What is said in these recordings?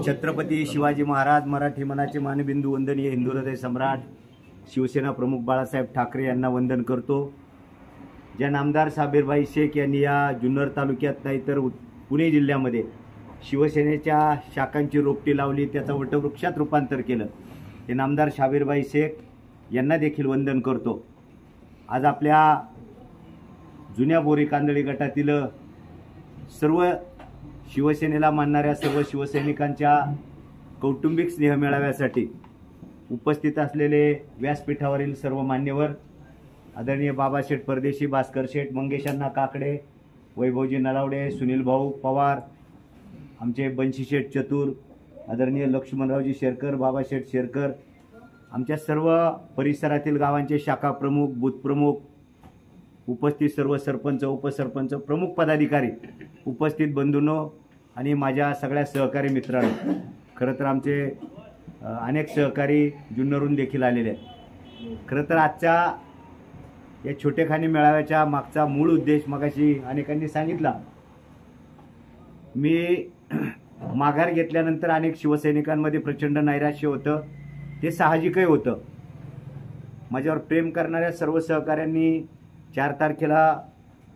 छत्रपती शिवाजी महाराज मराठी मनाचे मानबिंदू वंदनीय हिंदू हृदय सम्राट शिवसेना प्रमुख बाळासाहेब ठाकरे यांना वंदन करतो। ज्या नामदार साबीरभाई शेख यांनी या जुन्नर तालुक्यात नाहीतर पुणे जिल्ह्यामध्ये शिवसेनेच्या शाखांची रोपटी लावली, त्याचा वटवृक्षात रूपांतर केलं, ते नामदार साबीरभाई शेख यांना देखील वंदन करतो। आज आपल्या जुन्या बोरी कांदळी गटातील सर्व शिवसेनेला मानणाऱ्या सर्व शिवसैनिकांच्या कौटुंबिक स्नेह मेळाव्यासाठी उपस्थित असलेले व्यासपीठावरील सर्व मान्यवर आदरणीय बाबाशेठ परदेशी, भास्कर शेठ, मंगेश अण्णा काकडे, वैभवजी नलावडे, सुनील भाऊ पवार, आमचे बंशी शेठ चतुर, आदरणीय लक्ष्मणरावजी शेरकर, बाबाशेठ शेरकर, आमच्या सर्व परिसरातील गावांचे शाखा प्रमुख, बूथ प्रमुख, उपस्थित सर्व सरपंच, उपसरपंच, प्रमुख पदाधिकारी, उपस्थित बंधूंनो आणि माझ्या सगळ्या सहकारी मित्रांनो, खरं तर आमचे अनेक सहकारी जुन्नरून देखील आलेले आहेत। खरं तर आजच्या या छोटेखानी मेळाव्याच्या मागचा मूळ उद्देश मगाशी अनेकांनी सांगितला। मी माघार घेतल्यानंतर अनेक शिवसैनिकांमध्ये प्रचंड नैराश्य होतं, ते साहजिकही होतं। माझ्यावर प्रेम करणाऱ्या सर्व सहकाऱ्यांनी 4 तारखेला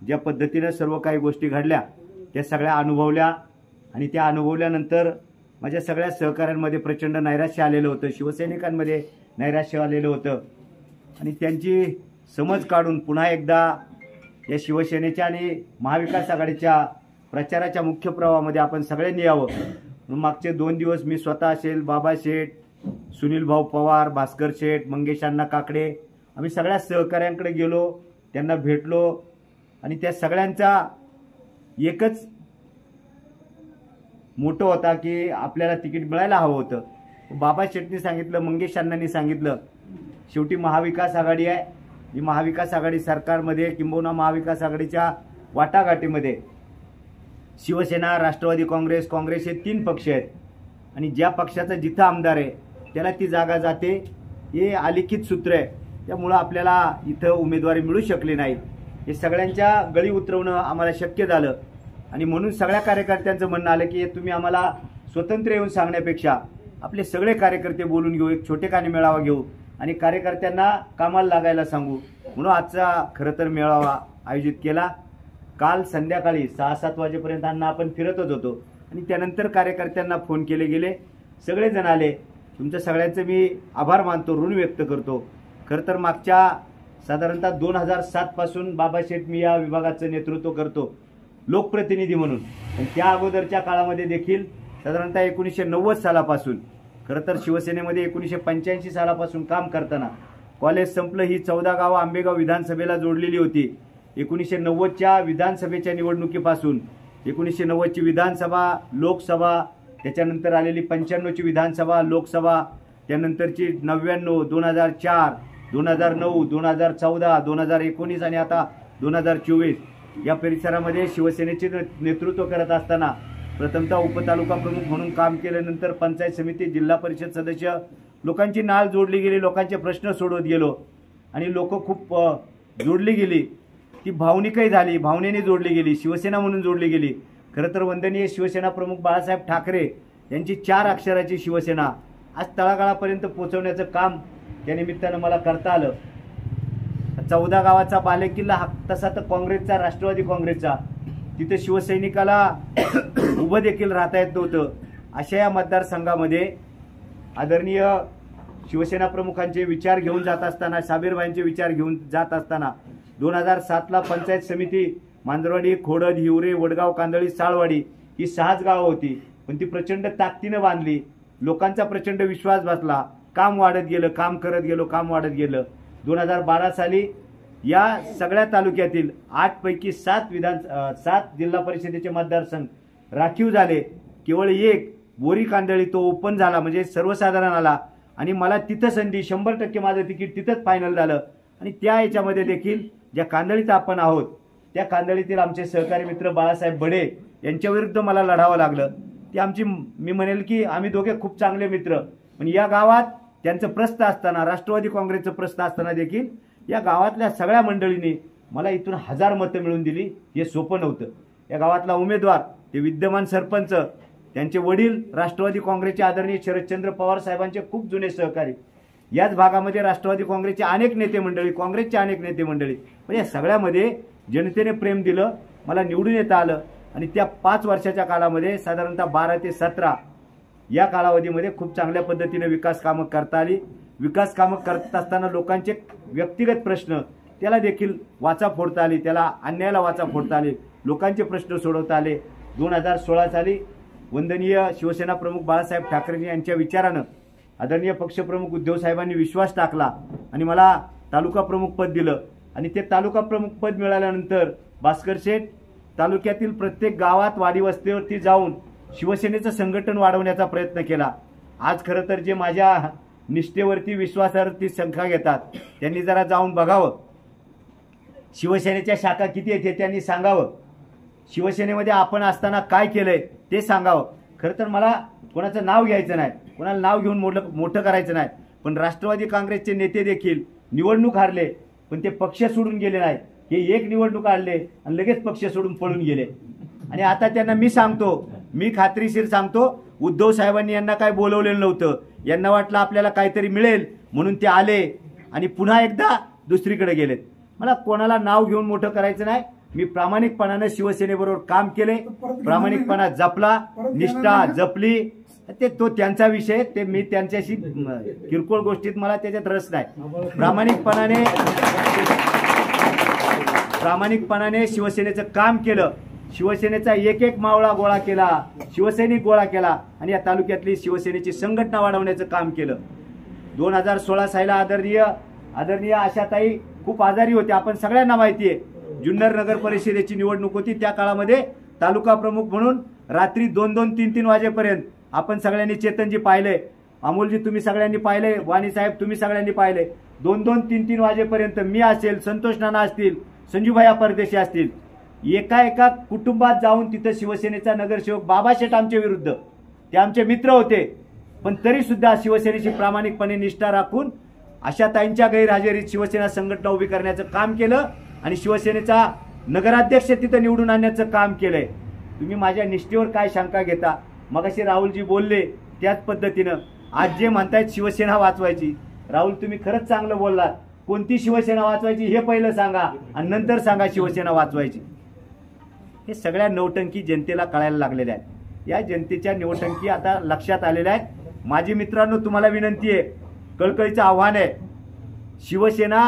ज्या पद्धतीने सर्व काही गोष्टी घडल्या त्या सगळ्या अनुभवल्या आणि त्या अनुभवल्यानंतर माझ्या सगळ्या सहकाऱ्यांमध्ये प्रचंड नैराश्य आलेलं होतं, शिवसैनिकांमध्ये नैराश्य आलेलं होतं आणि त्यांची समज काढून पुन्हा एकदा या शिवसेनेच्या आणि महाविकास आघाडीच्या प्रचाराच्या मुख्य प्रवाहामध्ये आपण सगळ्यांनी यावं म्हणून मागचे 2 दिवस मी स्वतः असेल, बाबा शेठ, सुनील भाऊ पवार, भास्कर शेठ, मंगेश अण्णा काकडे, आम्ही सगळ्या सहकाऱ्यांकडे गेलो, त्यांना भेटलो आणि त्या सगळ्यांचा एकच मोठं होता की आपल्याला तिकीट मिळायला हवं होतं। बाबा शेठनी सांगितलं, मंगेश अण्णांनी सांगितलं, शेवटी महाविकास आघाडी आहे, ही महाविकास आघाडी सरकारमध्ये किंबहुना महाविकास आघाडीच्या वाटाघाटीमध्ये शिवसेना, राष्ट्रवादी काँग्रेस हे 3 पक्ष आहेत आणि ज्या पक्षाचा जिथं आमदार आहे त्याला ती जागा जाते, हे अलिखित सूत्र आहे। त्यामुळं आपल्याला इथं उमेदवारी मिळू शकली नाही, हे सगळ्यांच्या गळी उतरवणं आम्हाला शक्य झालं आणि म्हणून सगळ्या कार्यकर्त्यांचं म्हणणं आलं की तुम्ही आम्हाला स्वतंत्र येऊन सांगण्यापेक्षा आपले सगळे कार्यकर्ते बोलून घेऊ, एक छोटेखानी मेळावा घेऊ आणि कार्यकर्त्यांना कामाला लागायला सांगू, म्हणून आजचा खरं तर मेळावा आयोजित केला। काल संध्याकाळी 6-7 वाजेपर्यंत आपण फिरतच होतो आणि त्यानंतर कार्यकर्त्यांना फोन केले गेले, सगळेजण आले। तुमचं सगळ्यांचं मी आभार मानतो, ऋण व्यक्त करतो। खरं तर मागच्या साधारणतः 2007 पासून बाबाशेठ मी या विभागाचं नेतृत्व करतो लोकप्रतिनिधी म्हणून, आणि त्या अगोदरच्या काळामध्ये देखील साधारणतः 1990 सालापासून, खरं तर शिवसेनेमध्ये 1985 सालापासून काम करताना कॉलेज संपलं, ही 14 गावं आंबेगाव विधानसभेला जोडलेली होती। 1990च्या विधानसभेच्या निवडणुकीपासून 1990ची विधानसभा, लोकसभा, त्याच्यानंतर आलेली 95ची विधानसभा, लोकसभा, त्यानंतरची 99, 2004, 2009, 2014, 2019 आणि आता 2024 या परिसरामध्ये शिवसेनेचे नेतृत्व करत असताना प्रथमतः उपतालुका प्रमुख म्हणून काम केल्यानंतर पंचायत समिती, जिल्हा परिषद सदस्य, लोकांची नाळ जोडली गेली, लोकांचे प्रश्न सोडवत गेलो आणि लोक खूप जोडली गेली, ती भावनिकही झाली, भावनेने जोडली गेली, शिवसेना म्हणून जोडली गेली। खरं तर वंदनीय शिवसेना प्रमुख बाळासाहेब ठाकरे यांची 4 अक्षराची शिवसेना आज तळागाळापर्यंत पोहोचवण्याचं काम त्या निमित्तानं मला करता आलं। 14 गावाचा बालेकिल्ला हा तसा तर काँग्रेसचा, राष्ट्रवादी काँग्रेसचा, तिथे शिवसैनिकाला उभं देखील राहता येत नव्हतं। अशा या मतदारसंघामध्ये आदरणीय शिवसेना प्रमुखांचे विचार घेऊन जात असताना, साबीरभाईंचे विचार घेऊन जात असताना 2007ला पंचायत समिती मांजरवाडी, खोडद, हिवरे, वडगाव, कांदळी, साळवाडी ही 6च गावं होती, पण ती प्रचंड ताकदीनं बांधली, लोकांचा प्रचंड विश्वास बसला, काम वाढत गेलं, काम करत गेलो, काम वाढत गेलं। 2012 साली या सगळ्या तालुक्यातील 8 पैकी 7 जिल्हा परिषदेचे मतदारसंघ राखीव झाले, केवळ एक बोरी कांदळी तो ओपन झाला, म्हणजे सर्वसाधारण आला आणि मला तिथं संधी 100% माझं तिकीट तिथंच फायनल झालं आणि त्या याच्यामध्ये देखील ज्या कांदळीत आपण आहोत त्या कांदळीतील आमचे सहकारी मित्र बाळासाहेब बडे यांच्याविरुद्ध मला लढावं लागलं। ती आमची, मी म्हणेल की आम्ही दोघे खूप चांगले मित्र, पण या गावात त्यांचं प्रश्न असताना, राष्ट्रवादी काँग्रेसचं प्रश्न असताना देखील या गावातल्या सगळ्या मंडळींनी मला इथून 1000 मतं मिळवून दिली, हे सोपं नव्हतं। या गावातला उमेदवार, ते विद्यमान सरपंच, त्यांचे वडील राष्ट्रवादी काँग्रेसचे आदरणीय शरदचंद्र पवार साहेबांचे खूप जुने सहकारी, याच भागामध्ये राष्ट्रवादी काँग्रेसचे अनेक नेते मंडळी, काँग्रेसचे अनेक नेते मंडळी, म्हणजे सगळ्यामध्ये जनतेने प्रेम दिलं, मला निवडून येता आलं आणि त्या 5 वर्षाच्या काळामध्ये साधारणतः 12 ते 17 या कालावधीमध्ये खूप चांगल्या पद्धतीने विकास कामं करता आली। विकास कामं करत असताना लोकांचे व्यक्तिगत प्रश्न त्याला देखील वाचा फोडता आली, त्याला अन्यायाला वाचा फोडता आली, लोकांचे प्रश्न सोडवता आले। 2016 साली वंदनीय शिवसेना प्रमुख बाळासाहेब ठाकरे यांच्या विचारानं आदरणीय पक्षप्रमुख उद्धव साहेबांनी विश्वास टाकला आणि मला तालुका प्रमुख पद दिलं आणि ते तालुका प्रमुख पद मिळाल्यानंतर भास्कर शेठ तालुक्यातील प्रत्येक गावात वाडी वस्तीवरती जाऊन शिवसेनेचं संघटन वाढवण्याचा प्रयत्न केला। आज खरं तर जे माझ्या निष्ठेवरती विश्वासावरती शंका घेतात त्यांनी जरा जाऊन बघावं, शिवसेनेच्या शाखा किती आहेत हे त्यांनी सांगावं, शिवसेनेमध्ये आपण असताना काय केलंय ते सांगावं। खरं तर मला कोणाचं नाव घ्यायचं नाही, कोणाला नाव घेऊन मोठं करायचं नाही, पण राष्ट्रवादी काँग्रेसचे नेते देखील निवडणूक हारले पण ते पक्ष सोडून गेले नाहीत। हे एक निवडणूक आले आणि लगेच पक्ष सोडून पळून गेले आणि आता त्यांना मी सांगतो, मी खात्रीशीर सांगतो, उद्धव साहेबांनी यांना काय बोलवलेलं नव्हतं, यांना वाटलं आपल्याला काहीतरी मिळेल म्हणून ते आले आणि पुन्हा एकदा दुसरीकडे गेलेत। मला कोणाला नाव घेऊन मोठं करायचं नाही, मी प्रामाणिकपणाने शिवसेनेबरोबर काम केले, प्रामाणिकपणा जपला, निष्ठा जपली, ते तो त्यांचा विषय, ते मी त्यांच्याशी किरकोळ गोष्टीत मला त्याच्यात रस नाही। प्रामाणिकपणाने शिवसेनेचं काम केलं, शिवसेनेचा एक एक मावळा गोळा केला, शिवसैनिक गोळा केला आणि या तालुक्यातली शिवसेनेची संघटना वाढवण्याचं काम केलं। 2016 साली आदरणीय आशाताई खूप आजारी होते, आपण सगळ्यांना माहिती आहे। जुन्नर नगर परिषदेची निवडणूक होती, त्या काळामध्ये तालुका प्रमुख म्हणून रात्री 2-2, 3-3 वाजेपर्यंत आपण सगळ्यांनी चेतनजी पाहिले, अमोलजी तुम्ही सगळ्यांनी पाहिले, वाणी साहेब तुम्ही सगळ्यांनी पाहिले, 2-2, 3-3 वाजेपर्यंत मी असेल, संतोष नाना असतील, संजूभाई परदेशी असतील, एका कुटुंबात जाऊन तिथं शिवसेनेचा नगरसेवक बाबा शेठ आमच्या विरुद्ध, ते आमचे मित्र होते, पण तरी सुद्धा शिवसेनेची प्रामाणिकपणे निष्ठा राखून आशाताईंच्या गैरहजेरीत शिवसेना संघटना उभी करण्याचं काम केलं आणि शिवसेनेचा नगराध्यक्ष तिथं निवडून आणण्याचं काम केलंय। तुम्ही माझ्या निष्ठेवर काय शंका घेता? मगाशी राहुलजी बोलले त्याच पद्धतीनं आज जे म्हणतायत शिवसेना वाचवायची, राहुल तुम्ही खरंच चांगलं बोललात, कोणती शिवसेना वाचवायची हे पहिलं सांगा आणि नंतर सांगा शिवसेना वाचवायची। हे सगळ्या नौटंकी जनतेला कळायला लागलेल्या आहेत, या जनतेच्या नौटंकी आता लक्षात आलेल्या आहेत। माझी मित्रांनो तुम्हाला विनंती आहे, कळकळीचं आव्हान आहे, शिवसेना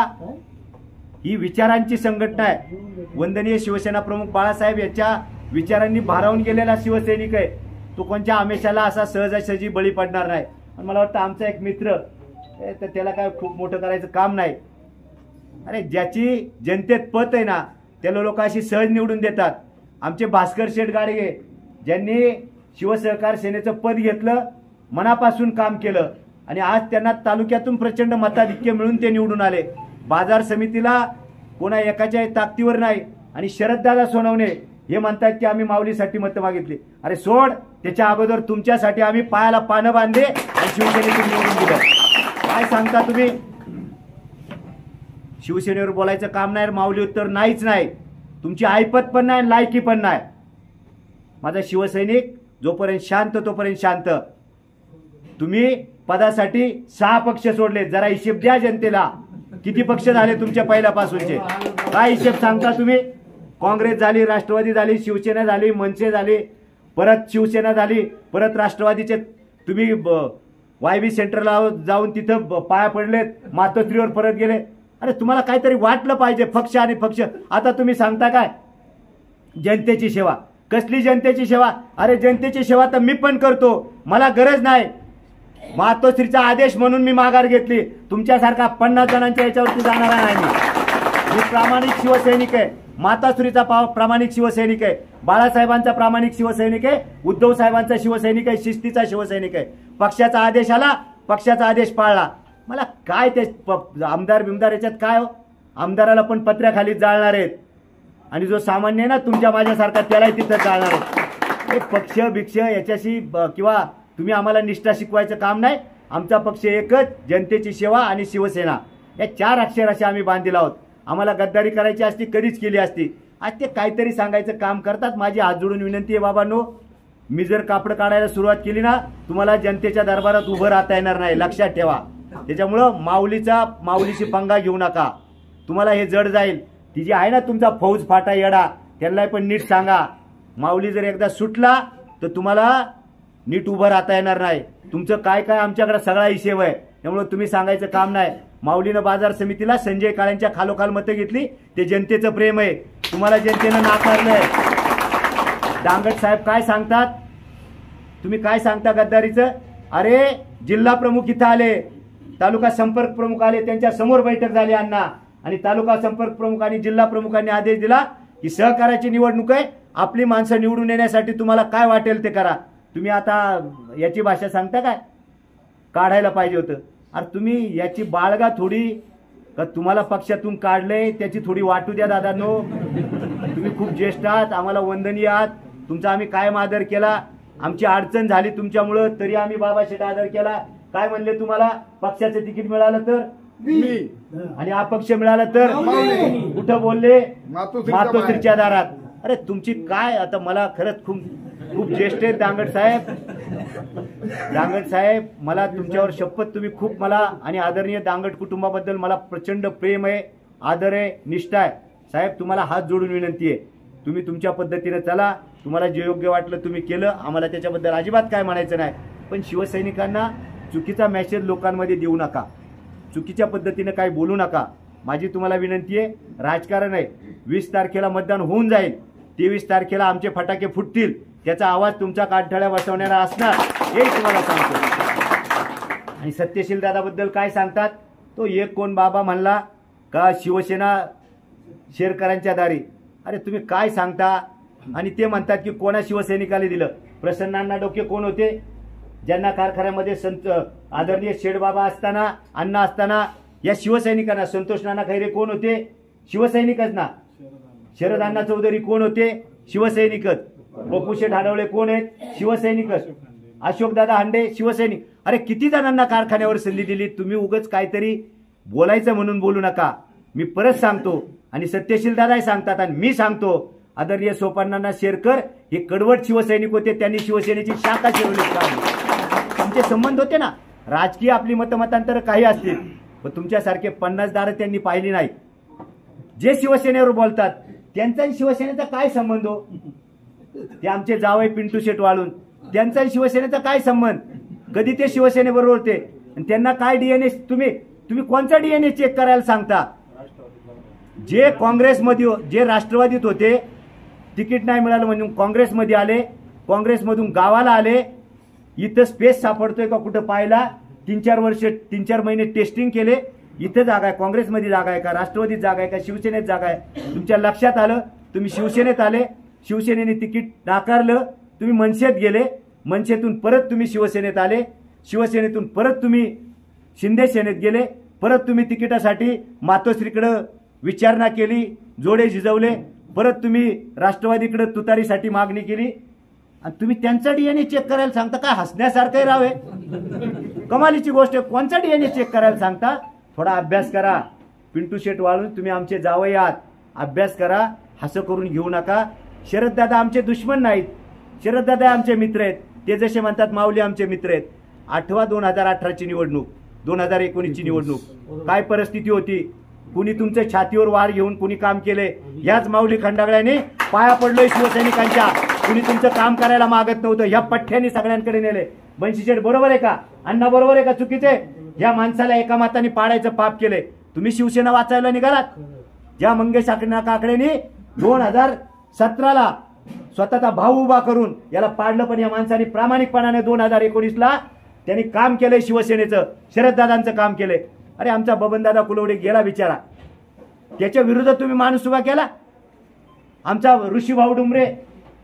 ही विचारांची संघटना आहे। वंदनीय शिवसेना प्रमुख बाळासाहेब यांच्या विचारांनी भारावून गेलेला शिवसैनिक आहे, तो कोणत्या आमिषाला असा सहजासहजी बळी पडणार नाही। मला वाटतं आमचा एक मित्र तर त्याला काय खूप मोठं करायचं काम नाही, अरे ज्याची जनतेत पत आहे ना त्याला लोक अशी सहज निवडून देतात। आमचे भास्कर शेठ गाडगे ज्यांनी शिवसहकार सेनेचं पद घेतलं, मनापासून काम केलं आणि आज त्यांना तालुक्यातून प्रचंड मताधिक्य मिळून ते निवडून आले। बाजार समितीला कोणा एकाच्या ताकदीवर नाही आणि शरददादा सोनवणे हे म्हणतात की आम्ही माऊलीसाठी मतं मागितली, अरे सोड, त्याच्या अगोदर तुमच्यासाठी आम्ही पायाला पानं बांधले आणि शिवसेनेतून निवडून दिलं। काय सांगता तुम्ही? शिवसेनेवर बोलायचं काम नाही, माऊली उत्तर नाहीच नाही, तुमची ऐपत पण नाही, लायकी पण नाही। माझा शिवसैनिक जोपर्यंत शांत तोपर्यंत शांत। तुम्ही पदासाठी 6 पक्ष सोडले, जरा हिशेब द्या जनतेला, किती पक्ष झाले तुमच्या पहिल्यापासूनचे, काय हिशेब सांगता तुम्ही? काँग्रेस झाली, राष्ट्रवादी झाली, शिवसेना झाली, मनसे झाली, परत शिवसेना झाली, परत राष्ट्रवादीचे तुम्ही YB सेंटरला जाऊन तिथं पाया पडलेत, मातोश्रीवर परत गेले। अरे तुम्हाला काहीतरी वाटलं पाहिजे, पक्ष आणि पक्ष। आता तुम्ही सांगता काय जनतेची सेवा? कसली जनतेची सेवा? अरे जनतेची सेवा तर मी पण करतो, मला गरज नाही, मातोश्रीचा आदेश म्हणून मी माघार घेतली, तुमच्यासारखा 50 जणांच्या याच्यावरती जाणारा नाही मी प्रामाणिक शिवसैनिक आहे, मातोश्रीचा प्रामाणिक शिवसैनिक आहे, बाळासाहेबांचा प्रामाणिक शिवसैनिक आहे, उद्धव साहेबांचा शिवसैनिक आहे, शिस्तीचा शिवसैनिक आहे। पक्षाचा आदेश आला, पक्षाचा आदेश पाळला। मला काय ते आमदार बिमदार याच्यात काय हो? आमदाराला पण पत्र्याखाली जाळणार आहेत आणि जो सामान्य आहे ना तुमच्या माझ्यासारखा त्यालाही तिथं जाळणार आहेत। हे पक्ष भिक्ष याच्याशी किंवा तुम्ही आम्हाला निष्ठा शिकवायचं काम नाही। आमचा पक्ष एकच, जनतेची सेवा आणि शिवसेना, या 4 अक्षराशी आम्ही बांधलेला आहोत। आम्हाला गद्दारी करायची असती कधीच केली असती। आज ते काहीतरी सांगायचं काम करतात। माझी हात जोडून विनंती आहे बाबांनो, मी जर कापड काढायला सुरुवात केली ना, तुम्हाला जनतेच्या दरबारात उभं राहता येणार नाही, लक्षात ठेवा. त्याच्यामुळं माऊलीची पंगा घेऊ नका, तुम्हाला हे जड जाईल. ती जी आहे ना तुमचा फौज फाटा येडा, त्यांना पण नीट सांगा, माऊली जर एकदा सुटला तर तुम्हाला नीट उभं राहता येणार नाही. तुमचं काय काय आमच्याकडे सगळा हिशेब आहे, त्यामुळे तुम्ही सांगायचं काम नाही. माऊलीनं बाजार समितीला संजय काळेंच्या खालोखाल मतं घेतली, ते जनतेचं प्रेम आहे. तुम्हाला जनतेनं नाकारलंय. दांगट साहेब काय सांगतात, तुम्ही काय सांगता गद्दारीचं? अरे जिल्हा प्रमुख इथं आले, तालुका संपर्क प्रमुख आले, त्यांच्या समोर बैठक झाली अण्णा, आणि तालुका संपर्क प्रमुख आणि जिल्हा प्रमुखांनी आदेश दिला की सहकार्याची निवडणूक आहे, आपली माणसं निवडून येण्यासाठी तुम्हाला काय वाटेल ते करा. तुम्ही आता याची भाषा सांगता काय? काढायला पाहिजे होतं. अरे तुम्ही याची बाळगा थोडी, का तुम्हाला पक्षातून काढले त्याची थोडी वाटू द्या दादांनो. तुम्ही खूप ज्येष्ठ आहात, आम्हाला वंदनीय आहात, तुमचा आम्ही कायम आदर केला. आमची अडचण झाली तुमच्यामुळं तरी आम्ही बाबाशेठ आदर केला. काय म्हणले तुम्हाला? पक्षाचं तिकीट मिळालं तर मी, आणि अपक्ष मिळालं तर कुठं बोलले? मातोश्रीच्या दारात. अरे तुमची काय आता, मला खरंच खूप खूप ज्येष्ठ आहेत दांगट साहेब, मला तुमच्यावर शपथ, तुम्ही खूप मला आणि आदरणीय दांगट कुटुंबाबद्दल मला प्रचंड प्रेम आहे, आदर आहे, निष्ठा आहे. साहेब तुम्हाला हात जोडून विनंती आहे, तुम्ही तुमच्या पद्धतीने चला, तुम्हाला जे योग्य वाटलं तुम्ही केलं, आम्हाला त्याच्याबद्दल अजिबात काय म्हणायचं नाही. पण शिवसैनिकांना चुकीचा मेसेज लोकांमध्ये देऊ नका, चुकीच्या पद्धतीने काही बोलू नका. माझी तुम्हाला विनंती आहे, राजकारण आहे. 20 तारखेला मतदान होऊन जाईल, 23 तारखेला आमचे फटाके फुटतील, त्याचा आवाज तुमच्या काठठळ्या बसवणारा असणार, हे तुम्हाला सांगतो. आणि सत्यशील दादाबद्दल काय सांगतात? तो एक कोण बाबा म्हणला का शिवसेना शेरकरांच्या दारी. अरे तुम्ही काय सांगता? आणि ते म्हणतात की कोणा शिवसैनिकाला दिलं. प्रसन्नांना डोके कोण होते? ज्यांना कारखान्यामध्ये संत आदरणीय शेडबाबा असताना, अण्णा असताना, या शिवसैनिकांना संतोष नाना खैरे कोण होते? शिवसैनिकच ना. शरद अण्णा चौधरी कोण होते? शिवसैनिकच. पप्पूशेठ आढळले कोण आहेत? शिवसैनिकच. अशोकदादा हांडे शिवसैनिक. अरे किती जणांना कारखान्यावर संधी दिली. तुम्ही उगाच काहीतरी बोलायचं म्हणून बोलू नका. मी परत सांगतो, आणि सत्यशील दादाही सांगतात आणि मी सांगतो, आदरणीय सोपानांना शेरकर हे कडवट शिवसैनिक होते, त्यांनी शिवसेनेची शाखा शिरवली. तुमचे संबंध होते ना, राजकीय आपली मतमतांतर काही असतील, पण तुमच्यासारखे 50 दारं त्यांनी पाहिली नाही. जे शिवसेनेवर बोलतात त्यांचा शिवसेनेचा काय संबंध हो? ते आमचे जावई पिंटू शेट वाळून, त्यांचा शिवसेनेचा काय संबंध? कधी ते शिवसेनेबरोबर होते? आणि त्यांना काय डीएनए, तुम्ही कोणता डीएनए चेक करायला सांगता? जे काँग्रेसमध्ये, जे राष्ट्रवादीत होते, तिकीट नाही मिळालं म्हणून काँग्रेसमध्ये आले, काँग्रेसमधून गावाला आले, इथं स्पेस सापडतोय का कुठं पाहायला? 3-4 महिने टेस्टिंग केले, इथं जागा आहे, काँग्रेसमध्ये जागा आहे का, राष्ट्रवादीत जागा आहे का, शिवसेनेत जागा आहे? तुमच्या लक्षात आलं, तुम्ही शिवसेनेत आले, शिवसेनेने तिकीट नाकारलं, तुम्ही मनसेत गेले, मनसेतून परत तुम्ही शिवसेनेत आले, शिवसेनेतून परत तुम्ही शिंदे सेनेत गेले, परत तुम्ही तिकिटासाठी मातोश्रीकडे विचारणा केली, जोडे झिजवले, परत तुम्ही राष्ट्रवादीकडे तुतारीसाठी मागणी केली, आणि तुम्ही त्यांचा डीएनए चेक करायला सांगता? काय हसण्यासारखं राव आहे, कमालीची गोष्ट आहे. कोणचा डीएनए चेक करायला सांगता? थोडा अभ्यास करा. पिंटू शेट वाळून तुम्ही आमचे जावई आहात, अभ्यास करा, हसं करून घेऊ नका. शरददादा आमचे दुश्मन नाहीत, शरददादा आमचे मित्र आहेत. ते जसे म्हणतात माऊली आमचे मित्र आहेत. आठवा 2018ची निवडणूक, 2019ची निवडणूक, काय परिस्थिती होती? कुणी तुमच्या छातीवर वार घेऊन कुणी काम केले? याच माऊली खंडागळ्याने पाया पडलोय शिवसैनिकांच्या. कुणी तुमचं काम करायला मागत नव्हतं, ह्या पठ्ठ्याने सगळ्यांकडे नेले. बंशीशेठ बरोबर आहे का? अण्णा बरोबर आहे का? चुकीचे? या माणसाला एका माताने पाडायचं पाप केले. तुम्ही शिवसेना वाचायला निघालात. ज्या मंगेश काकडेने 2017ला स्वतःचा भाऊ उभा करून याला पाडलं, पण या माणसाने प्रामाणिकपणाने 2019ला त्यांनी काम केलंय, शिवसेनेचं, शरददादांचं काम केलंय. अरे आमचा बबनदादा कुलवडे गेला बिचारा, त्याच्या विरुद्ध तुम्ही माणूस उभा केला. आमचा ऋषीभाऊ डुमरे,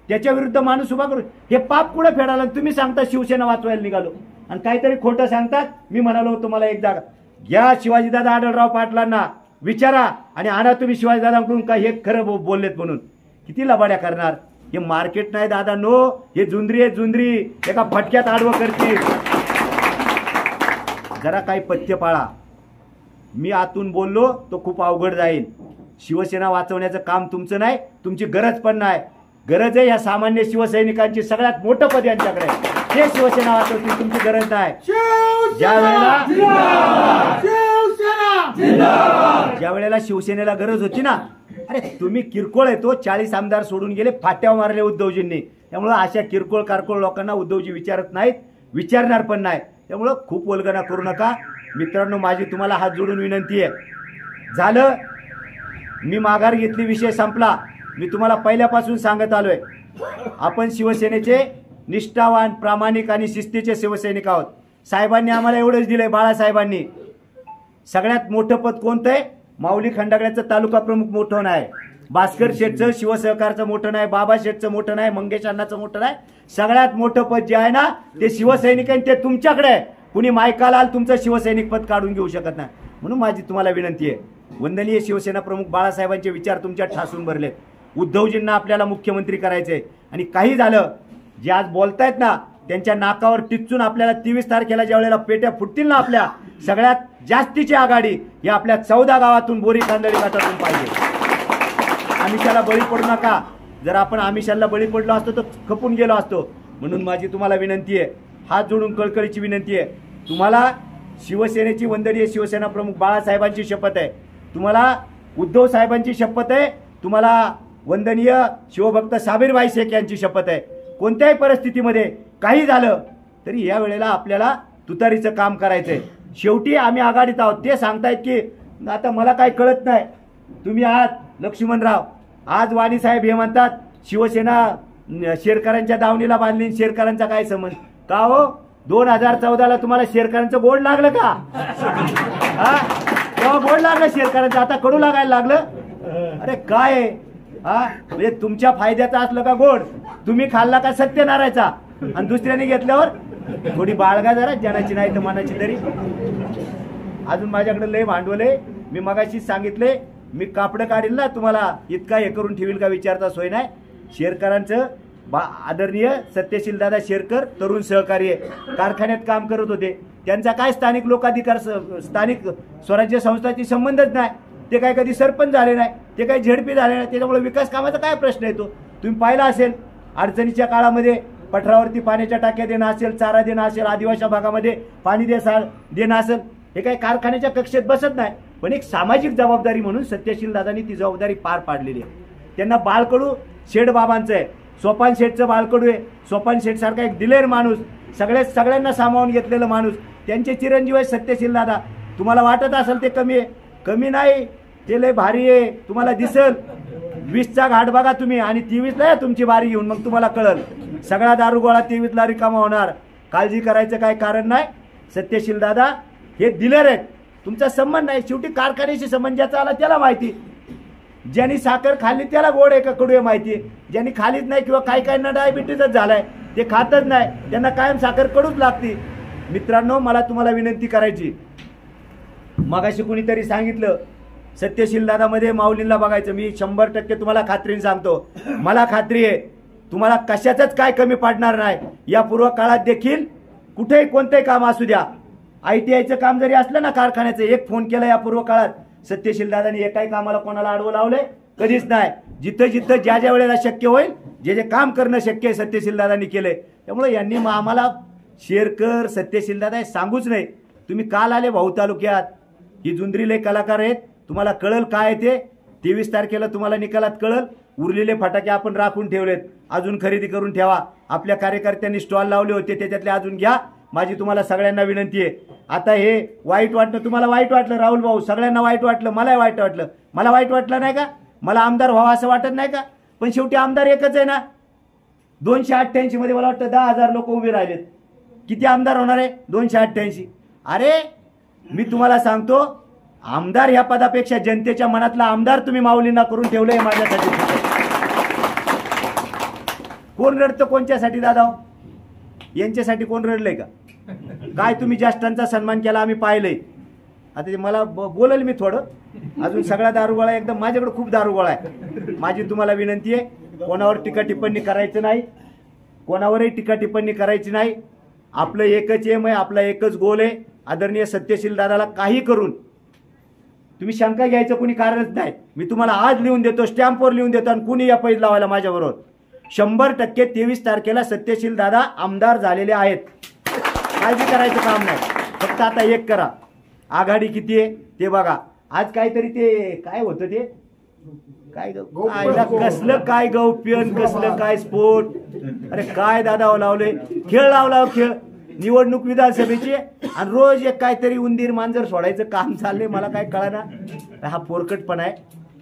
त्याच्या विरुद्ध माणूस उभा करून हे पाप कुठं फेडायला? तुम्ही सांगता शिवसेना वाचवायला निघालो, आणि काहीतरी खोटं सांगतात. मी म्हणालो तुम्हाला एक जागा घ्या, शिवाजीदादा आढळराव पाटलांना विचारा आणि आणा तुम्ही शिवाजीदादांकडून काय हे खरं बोललेत म्हणून. किती लबाड्या करणार? हे मार्केट नाही दादा, नो, हे जुंदरी आहे, जुंदरी एका फटक्यात आडवं करतील. जरा काही पथ्य पाळा. मी आतून बोललो तो खूप अवघड जाईल. शिवसेना वाचवण्याचं काम तुमचं नाही, तुमची गरज पण नाही. गरज आहे ह्या सामान्य शिवसैनिकांची, सगळ्यात मोठं पद यांच्याकडे आहे. ते शिवसेना वाचवतील, तुमची गरज नाही. ज्या वेळेला शिवसेनेला गरज होती ना, अरे तुम्ही किरकोळ येतो, 40 आमदार सोडून गेले, फाट्यावर मारले उद्धवजींनी. त्यामुळे अशा किरकोळ कारकोळ लोकांना उद्धवजी विचारत नाहीत, विचारणार पण नाही. त्यामुळं खूप वल्गना करू नका मित्रांनो. माझी तुम्हाला हात जोडून विनंती आहे. झालं, मी माघार घेतली, विषय संपला. मी तुम्हाला पहिल्यापासून सांगत आलोय, आपण शिवसेनेचे निष्ठावान, प्रामाणिक आणि शिस्तीचे शिवसैनिक आहोत. साहेबांनी आम्हाला एवढंच दिलंय, बाळासाहेबांनी. सगळ्यात मोठं पद कोणतं आहे? माऊली खंडागळ्याचं तालुका प्रमुख मोठं नाही, भास्कर शेठचं शिवसहकारचं मोठं नाही, बाबा शेठचं मोठं नाही, मंगेश अण्णाचं मोठं नाही. सगळ्यात मोठं पद जे आहे ना, ते शिवसैनिक आहे, ते तुमच्याकडे आहे. कुणी मायकाला तुमचं शिवसैनिक पद काढून घेऊ शकत नाही. म्हणून माझी तुम्हाला विनंती आहे, वंदनीय शिवसेना प्रमुख बाळासाहेबांचे विचार तुमच्यात ठासून भरले. उद्धवजींना आपल्याला मुख्यमंत्री करायचंय, आणि काही झालं, जे आज बोलतायत ना, त्यांच्या नाकावर टिचून आपल्याला 23 तारखेला ज्या वेळेला पेट्या फुटतील ना, आपल्या सगळ्यात जास्तीची आघाडी ही आपल्या 14 गावातून, बोरी खांदळी गटातून पाहिजे. आमिषाला बळी पडू नका. जर आपण आमिषाला बळी पडलो असतो तर खपून गेलो असतो. म्हणून माझी तुम्हाला विनंती आहे, हात जोडून कळकळीची विनंती आहे, तुम्हाला शिवसेनेची, वंदनीय शिवसेना प्रमुख बाळासाहेबांची शपथ आहे, तुम्हाला उद्धव साहेबांची शपथ आहे, तुम्हाला वंदनीय शिवभक्त साबीरबाई शेख यांची शपथ आहे. कोणत्याही परिस्थितीमध्ये काही झालं तरी या वेळेला आपल्याला तुतारीचं काम करायचंय. शेवटी आम्ही आघाडीत आहोत. ते सांगतायत की आता मला काय कळत नाही, तुम्ही आहात लक्ष्मणराव. आज वाणी साहेब हे म्हणतात शिवसेना शेरकरांच्या दावणीला बांधली, शेरकरांचा काय संबंध? का हो, 2014ला तुम्हाला शेरकरांचं गोड लागलं का? तेव्हा गोड लागलं शेरकरांचं, आता कडू लागायला लागलं. अरे काय म्हणजे तुमच्या फायद्याचं असलं का गोड? तुम्ही खाल्ला का सत्यनारायचा, आणि दुसऱ्याने घेतल्यावर थोडी बाळगा जरा, जनाची नाही तर मनाची तरी. अजून माझ्याकडे लय भांडवल आहे. मी मगाशीच सांगितले, मी कापडं काढील ना तुम्हाला, इतका हे करून ठेवील का विचारता सोय नाही. शेरकरांचं आदरणीय सत्यशील दादा शेरकर तरुण सहकारी आहे, कारखान्यात काम करत होते. त्यांचा काय स्थानिक लोकाधिकार, स्थानिक स्वराज्य संस्थांशी संबंधच नाही. ते काय कधी सरपंच झाले नाही, ते काही झडपी झाले नाही. त्याच्यामुळे विकास कामाचा काय प्रश्न येतो? तुम्ही पाहिला असेल, अडचणीच्या काळामध्ये पठारावरती पाण्याच्या टाक्या देणं असेल, चारा देणं असेल, आदिवासी भागामध्ये पाणी देणं असेल, हे काही कारखान्याच्या कक्षेत बसत नाही. पण एक सामाजिक जबाबदारी म्हणून सत्यशील दादांनी ती जबाबदारी पार पाडलेली आहे. त्यांना बाळकडू शेठ बाबांचं आहे, सोपान शेठचं बाळकडू आहे. सोपान शेठ सारखा एक दिलेर माणूस, सगळ्यांना सामावून घेतलेला माणूस, त्यांचे चिरंजीव आहे सत्यशील दादा. तुम्हाला वाटत असेल ते कमी आहे, कमी नाही, ते लय भारी आहे. तुम्हाला दिसेल 20चा घाट बघा तुम्ही, आणि 23ला तुमची बारी घेऊन, मग तुम्हाला कळल. सगळा दारुगोळा 23ला रिकामा होणार. काळजी करायचं काय कारण नाही. सत्यशील दादा हे दिलेर आहेत, तुमचा संबंध नाही. शेवटी कारखान्याशी संबंध ज्याचा आला त्याला माहिती. ज्यांनी साखर खाल्ली त्याला गोड आहे का कडू आहे माहिती. ज्यांनी खालीच नाही, किंवा काही काहींना डायबिटीजच झालाय, ते खातच नाही, त्यांना कायम साखर कडूच लागते. मित्रांनो, मला तुम्हाला विनंती करायची, मगाशी कुणीतरी सांगितलं सत्यशील दादामध्ये माऊलींना बघायचं. मी 100% तुम्हाला खात्रीने सांगतो, मला खात्री आहे तुम्हाला कशाचंच काय कमी पडणार नाही. या पूर्व काळात देखील कुठेही कोणतेही काम असू द्या, ITIचं काम जरी असलं ना, कारखान्याचं, एक फोन केला या पूर्व काळात सत्यशील दादांनी एकाही कामाला कोणाला आडवं लावलंय? कधीच नाही. जिथं जिथं ज्या ज्या वेळेला शक्य होईल, जे जे काम करणं शक्य आहे सत्यशील दादांनी केलंय. त्यामुळे यांनी आम्हाला शेरकर, सत्यशील दादा हे सांगूच नाही. तुम्ही काल आले भाऊ तालुक्यात, ही जुंद्रीले कलाकार आहेत, तुम्हाला कळल काय ते. 23 तारखेला तुम्हाला निकालात कळल. उरलेले फटाके आपण राखून ठेवलेत, अजून खरेदी करून ठेवा. आपल्या कार्यकर्त्यांनी स्टॉल लावले होते, त्याच्यातले अजून घ्या. माझी तुम्हाला सगळ्यांना विनंती आहे. आता हे वाईट वाटलं, तुम्हाला वाईट वाटलं राहुल भाऊ, सगळ्यांना वाईट वाटलं, मला वाईट वाटलं. मला वाईट वाटलं नाही का? मला आमदार व्हावा असं वाटत नाही का? पण शेवटी आमदार एकच आहे ना. 288 मध्ये मला वाटतं 10,000 लोक उभे राहिलेत. किती आमदार होणार आहे? 288. अरे मी तुम्हाला सांगतो, आमदार ह्या पदापेक्षा जनतेच्या मनातला आमदार तुम्ही माऊलींना करून ठेवलंय माझ्यासाठी. कोण रडतं कोणच्यासाठी दादा? यांच्यासाठी कोण रडलंय का? काय तुम्ही ज्येष्ठांचा सन्मान केला आम्ही पाहिलंय. आता मला बोलेल मी थोडं. अजून सगळा दारुगोळा एकदम, माझ्याकडे खूप दारुगोळा आहे. माझी तुम्हाला विनंती आहे, कोणावर टीका टिप्पणी करायचं नाही, कोणावरही टीका टिप्पणी करायची नाही. आपलं एकच एम आहे, आपला एकच गोल आहे. आदरणीय सत्यशील दादाला काही करून तुम्ही शंका घ्यायचं कोणी कारणच नाही. मी तुम्हाला आज लिहून देतो, स्टॅम्पवर लिहून देतो, आणि कुणी या पैज लावायला माझ्याबरोबर. 100% 23 तारखेला सत्यशील दादा आमदार झालेले आहेत. काळजी करायचं काम नाही, फक्त आता एक करा. आघाडी किती आहे ते बघा. आज काहीतरी ते काय होतं ते काय कसलं काय गौप्यन कसलं काय स्फोट. अरे काय दादा लावले खेळ लावला खेळ निवडणूक विधानसभेची आणि रोज एक काहीतरी उंदीर मांजर सोडायचं काम चाललंय. मला काय कळना. हा पोरकटपणा आहे.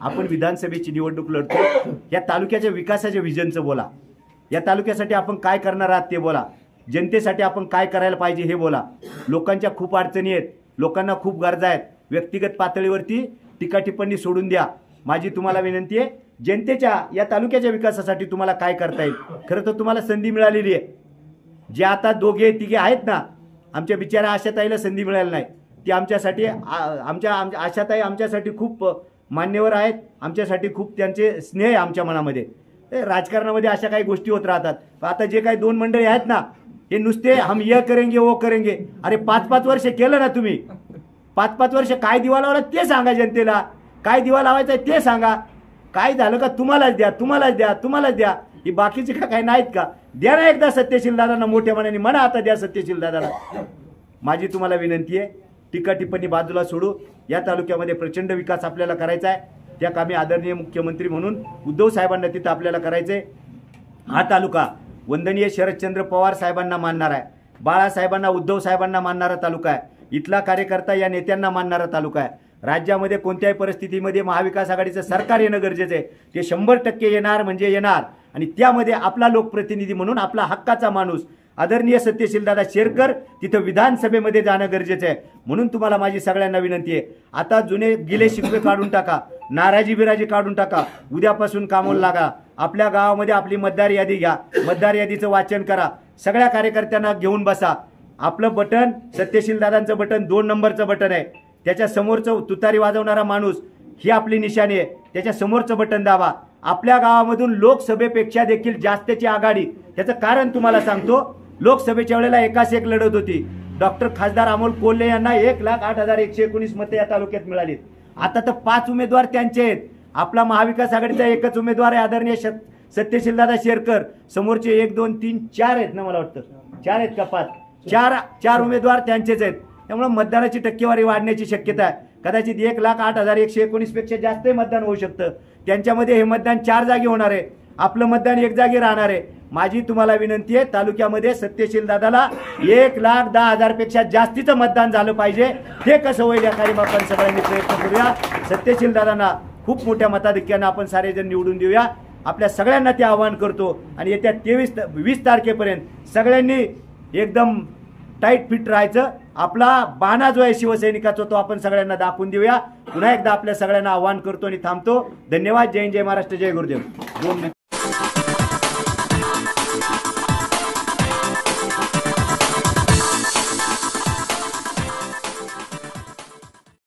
आपण विधानसभेची निवडणूक लढतो. या तालुक्याच्या विकासाच्या विजनचं बोला. या तालुक्यासाठी आपण काय करणार आहात ते बोला. जनतेसाठी आपण काय करायला पाहिजे हे बोला. लोकांच्या खूप अडचणी आहेत, लोकांना खूप गरजा आहेत. व्यक्तिगत पातळीवरती टीका टिप्पणी सोडून द्या. माझी तुम्हाला विनंती आहे, जनतेच्या या तालुक्याच्या विकासासाठी तुम्हाला काय करता येईल. खरं तर तुम्हाला संधी मिळालेली आहे. जे आता दोघे तिघे आहेत ना, आमच्या बिचारा आशाताईला संधी मिळाली नाही. ती आमच्यासाठी आमच्या आशाताई आमच्यासाठी खूप मान्यवर आहेत. आमच्यासाठी खूप त्यांचे स्नेह आहे आमच्या मनामध्ये. राजकारणामध्ये अशा काही गोष्टी होत राहतात. आता जे काही दोन मंडळी आहेत ना, हे नुसते हम ये करेंगे वो करेंगे. अरे 5-5 वर्ष केलं ना तुम्ही. 5-5 वर्ष काय दिवा लावला ते सांगा जनतेला. काय दिवा लावायचा आहे ते सांगा. काय झालं का तुम्हालाच द्या, तुम्हालाच द्या, तुम्हालाच द्या. ही बाकीचे का काय नाहीत का. द्या ना एकदा सत्यशील दादांना मोठ्या मनाने म्हणा. आता द्या सत्यशील दादाला. माझी तुम्हाला विनंती आहे, टीका टिप्पणी बाजूला सोडू. या तालुक्यामध्ये प्रचंड विकास आपल्याला करायचा आहे. त्या कामी आदरणीय मुख्यमंत्री म्हणून उद्धव साहेबांना तिथं आपल्याला करायचंय. हा तालुका वंदनीय शरदचंद्र पवार साहेबांना मानणार आहे. बाळासाहेबांना उद्धव साहेबांना मानणारा तालुका आहे. इथला कार्यकर्ता या नेत्यांना मानणारा तालुका आहे. राज्यामध्ये कोणत्याही परिस्थितीमध्ये महाविकास आघाडीचं सरकार येणं गरजेचं आहे. ते 100% येणार म्हणजे येणार. आणि त्यामध्ये आपला लोकप्रतिनिधी म्हणून आपला हक्काचा माणूस आदरणीय सत्यशील दादा शेरकर तिथं विधानसभेमध्ये जाणं गरजेचं आहे. म्हणून तुम्हाला माझी सगळ्यांना विनंती आहे, आता जुने गिले शिकवे काढून टाका, नाराजी बिराजी काढून टाका. उद्यापासून कामाला लागा. आपल्या गावामध्ये आपली मतदार यादी घ्या. मतदार यादीचं वाचन करा. सगळ्या कार्यकर्त्यांना घेऊन बसा. आपलं बटन सत्यशील दादांचं बटन 2 नंबरचं बटन आहे. त्याच्या समोरचं तुतारी वाजवणारा माणूस ही आपली निशाणी आहे. त्याच्या समोरचं बटन दाबा. आपल्या गावामधून लोकसभेपेक्षा देखील जास्तची आघाडी. त्याचं कारण तुम्हाला सांगतो. लोकसभेच्या वेळेला एकाच एक लढत होती. डॉक्टर खासदार अमोल कोल्हे यांना 1,08,119 मते या तालुक्यात मिळाली. आता तर 5 उमेदवार त्यांचे आहेत. आपला महाविकास आघाडीचा एकच उमेदवार आहे आदरणीय सत्यशील दादा शेरकर. समोरचे 1 2 3 4 आहेत ना, मला वाटतं 4 आहेत का 5. 4 उमेदवार त्यांचेच आहेत. त्यामुळे मतदानाची टक्केवारी वाढण्याची शक्यता आहे. कदाचित 1,08,119 पेक्षा जास्त मतदान होऊ शकतं. त्यांच्यामध्ये हे मतदान 4 जागी होणार आहे. आपलं मतदान 1 जागी राहणार आहे. माझी तुम्हाला विनंती आहे, तालुक्यामध्ये सत्यशील दादाला 1,10,000 पेक्षा जास्तीचं मतदान झालं पाहिजे. ते कसं होईल यासाठी आपण सगळ्यांनी प्रयत्न करूया. सत्यशील दादांना खूप मोठ्या मताधिक्यानं आपण सारेजण निवडून देऊया. आपल्या सगळ्यांना ते आवाहन करतो. आणि येत्या 20 तारखेपर्यंत सगळ्यांनी एकदम टाईट फिट राहायचं. आपला बाणा जो आहे शिवसैनिकाचा तो आपण सगळ्यांना दाखवून देऊया. पुन्हा एकदा आपल्या सगळ्यांना आवाहन करतो आणि थांबतो. धन्यवाद. जय हिंद, जय महाराष्ट्र, जय गुरुदेव.